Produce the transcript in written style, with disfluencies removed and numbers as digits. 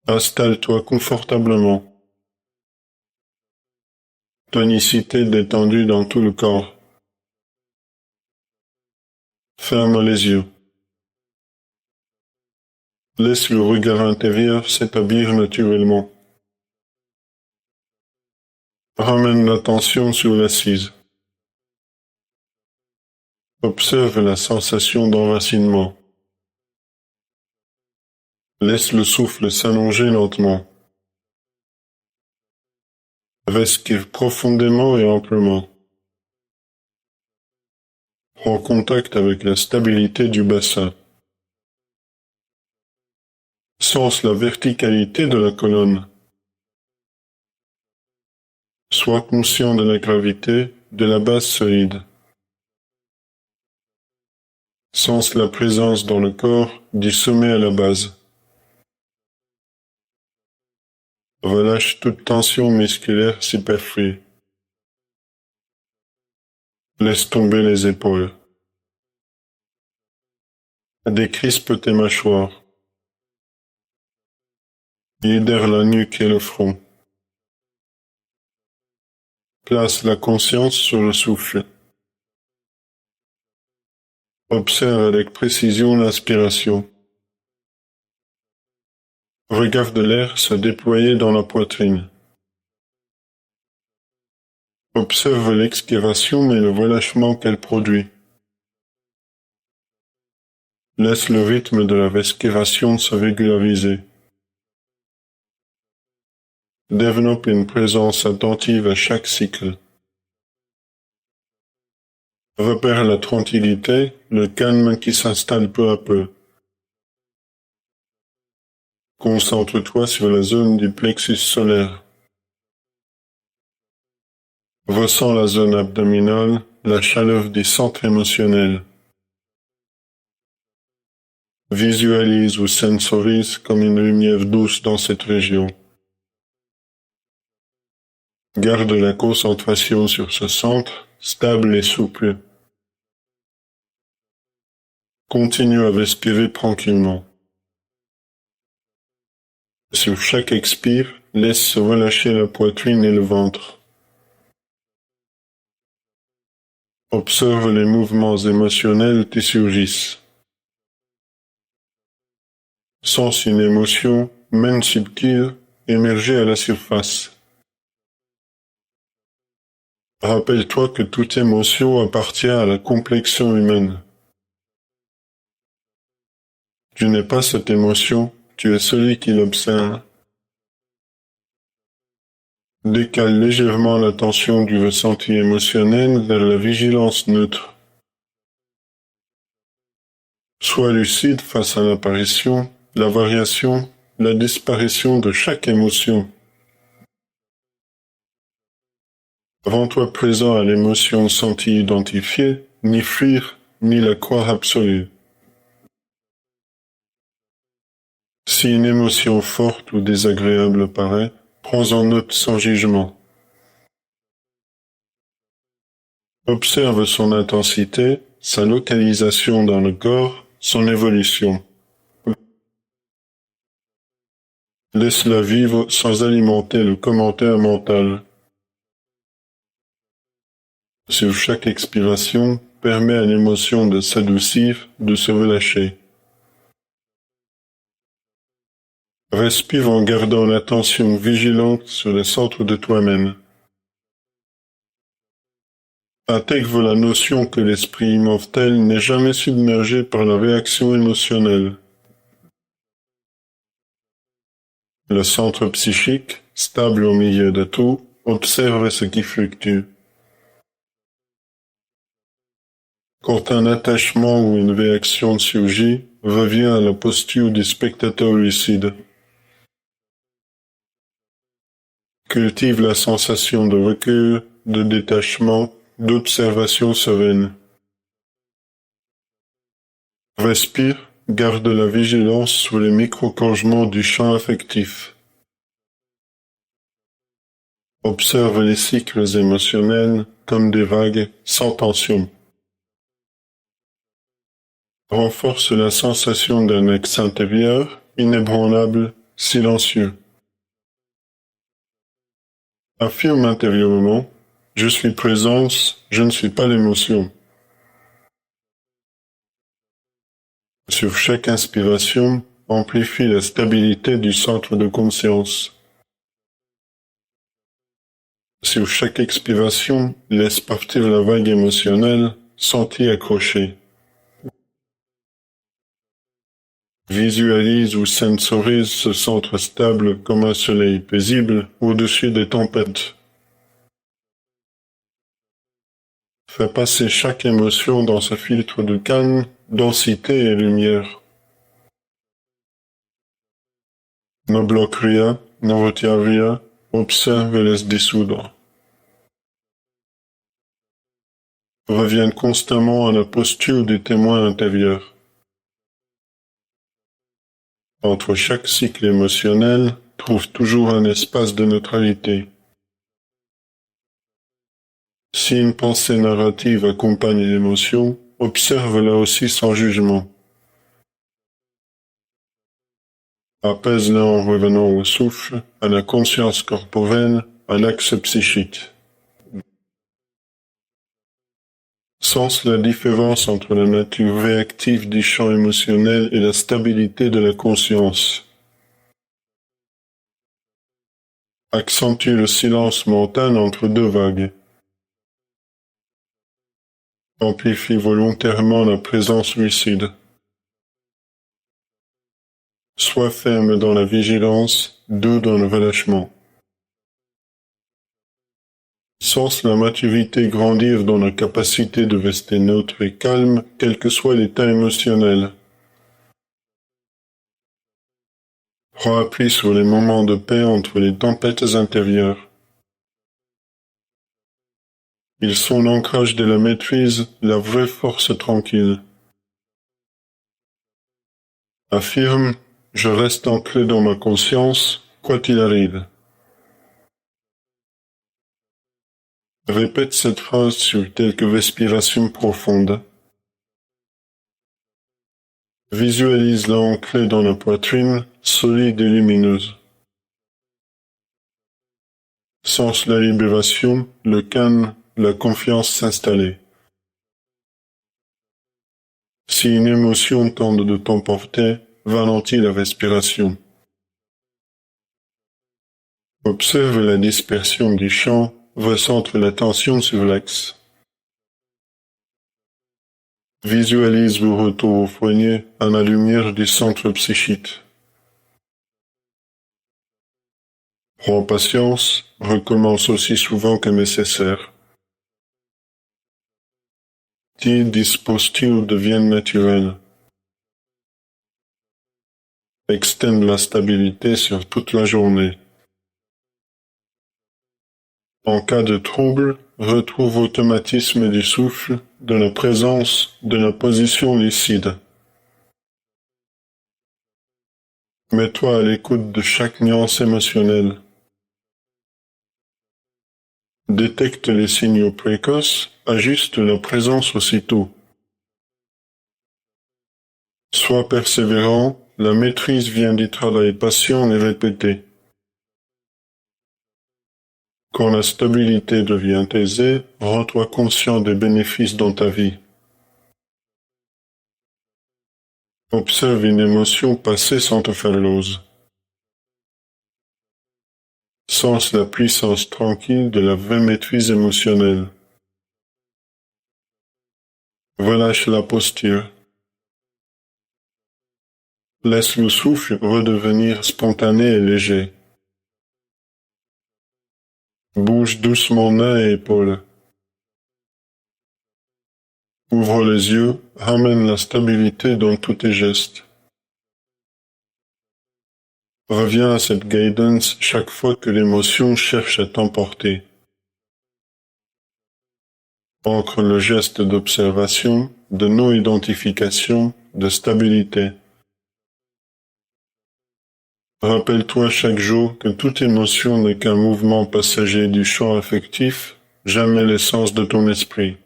Installe-toi confortablement. Tonicité détendue dans tout le corps. Ferme les yeux. Laisse le regard intérieur s'établir naturellement. Ramène l'attention sur l'assise. Observe la sensation d'enracinement. Laisse le souffle s'allonger lentement. Respire profondément et amplement. Prends contact avec la stabilité du bassin. Sens la verticalité de la colonne. Sois conscient de la gravité de la base solide. Sens la présence dans le corps du sommet à la base. Relâche toute tension musculaire superflue. Laisse tomber les épaules. Décrispe tes mâchoires. Libère la nuque et le front. Place la conscience sur le souffle. Observe avec précision l'inspiration. Regarde l'air se déployer dans la poitrine. Observe l'expiration et le relâchement qu'elle produit. Laisse le rythme de la respiration se régulariser. Développe une présence attentive à chaque cycle. Repère la tranquillité, le calme qui s'installe peu à peu. Concentre-toi sur la zone du plexus solaire. Ressens la zone abdominale, la chaleur des centres émotionnels. Visualise ou sensorise comme une lumière douce dans cette région. Garde la concentration sur ce centre, stable et souple. Continue à respirer tranquillement. Sur chaque expire, laisse se relâcher la poitrine et le ventre. Observe les mouvements émotionnels qui surgissent. Sens une émotion, même subtile, émerger à la surface. Rappelle-toi que toute émotion appartient à la complexion humaine. Tu n'es pas cette émotion, tu es celui qui l'observe. Décale légèrement l'attention du ressenti émotionnel vers la vigilance neutre. Sois lucide face à l'apparition, la variation, la disparition de chaque émotion. Rends-toi présent à l'émotion sentie identifiée, ni fuir, ni la croire absolue. Si une émotion forte ou désagréable paraît, prends-en note sans jugement. Observe son intensité, sa localisation dans le corps, son évolution. Laisse-la vivre sans alimenter le commentaire mental. Sur chaque expiration, permet à l'émotion de s'adoucir, de se relâcher. Respire en gardant l'attention vigilante sur le centre de toi-même. Intègre la notion que l'esprit immortel n'est jamais submergé par la réaction émotionnelle. Le centre psychique, stable au milieu de tout, observe ce qui fluctue. Quand un attachement ou une réaction surgit, reviens à la posture du spectateur lucide. Cultive la sensation de recul, de détachement, d'observation sereine. Respire, garde la vigilance sur les micro-changements du champ affectif. Observe les cycles émotionnels comme des vagues sans tension. Renforce la sensation d'un ex intérieur inébranlable, silencieux. Affirme intérieurement, je suis présence, je ne suis pas l'émotion. Sur chaque inspiration, amplifie la stabilité du centre de conscience. Sur chaque expiration, laisse partir la vague émotionnelle, sentie accrochée. Visualise ou sensorise ce centre stable comme un soleil paisible au-dessus des tempêtes. Fais passer chaque émotion dans ce filtre de calme, densité et lumière. Ne bloque rien, ne retient rien, observe et laisse dissoudre. Reviens constamment à la posture du témoin intérieur. Entre chaque cycle émotionnel, trouve toujours un espace de neutralité. Si une pensée narrative accompagne l'émotion, observe-la aussi sans jugement. Apaise-la en revenant au souffle, à la conscience corporelle, à l'axe psychique. Sens la différence entre la nature réactive du champ émotionnel et la stabilité de la conscience. Accentue le silence mental entre deux vagues. Amplifie volontairement la présence lucide. Sois ferme dans la vigilance, doux dans le relâchement. Sens la maturité grandir dans la capacité de rester neutre et calme, quel que soit l'état émotionnel. Prends appui sur les moments de paix entre les tempêtes intérieures. Ils sont l'ancrage de la maîtrise, la vraie force tranquille. Affirme, je reste ancré dans ma conscience, quoi qu'il arrive. Répète cette phrase sur quelques respirations profondes. Visualise-la ancrée dans la poitrine, solide et lumineuse. Sens la libération, le calme, la confiance s'installer. Si une émotion tente de t'emporter, ralentis la respiration. Observe la dispersion du champ, recentre l'attention sur l'axe. Visualise le retour au foyer à la lumière du centre psychique. Prends patience, recommence aussi souvent que nécessaire. Dix postures deviennent naturelles. Extende la stabilité sur toute la journée. En cas de trouble, retrouve l'automatisme du souffle, de la présence, de la position lucide. Mets-toi à l'écoute de chaque nuance émotionnelle. Détecte les signaux précoces, ajuste la présence aussitôt. Sois persévérant, la maîtrise vient du travail patient et répété. Quand la stabilité devient aisée, rends-toi conscient des bénéfices dans ta vie. Observe une émotion passer sans te faire l'ose. Sens la puissance tranquille de la vraie maîtrise émotionnelle. Relâche la posture. Laisse le souffle redevenir spontané et léger. Bouge doucement mains et épaules. Ouvre les yeux, ramène la stabilité dans tous tes gestes. Reviens à cette guidance chaque fois que l'émotion cherche à t'emporter. Ancre le geste d'observation, de non-identification, de stabilité. Rappelle-toi chaque jour que toute émotion n'est qu'un mouvement passager du champ affectif, jamais l'essence de ton esprit.